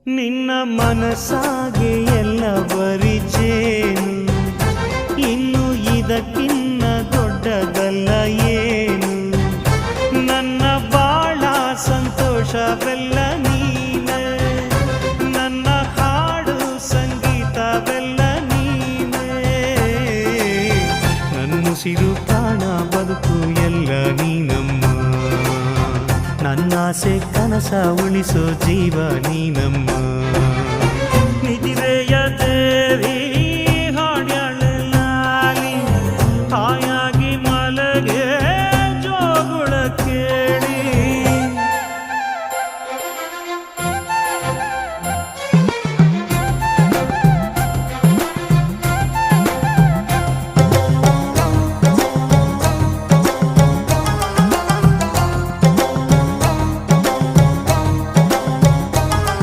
ನಿನ್ನ ಮನಸ್ಸಾಗೆ ಎಲ್ಲ ಬರಿಚೇನು, ಇನ್ನು ಇದಕ್ಕಿನ್ನ ದೊಡ್ಡದಲ್ಲ ಏನು. ನನ್ನ ಬಾಳ ಸಂತೋಷವೆಲ್ಲ ನೀನೆ, ನನ್ನ ಹಾಡು ಸಂಗೀತವೆಲ್ಲ ನೀನೆ. ನನ್ನುಸಿರು ಪ್ರಾಣ ಬದುಕು ಎಲ್ಲ ನೀನಮ್ಮ, ನನ್ನಾಸೆ ಕನಸ ಉಳಿಸೋ ಜೀವ ನೀನಮ್ಮ.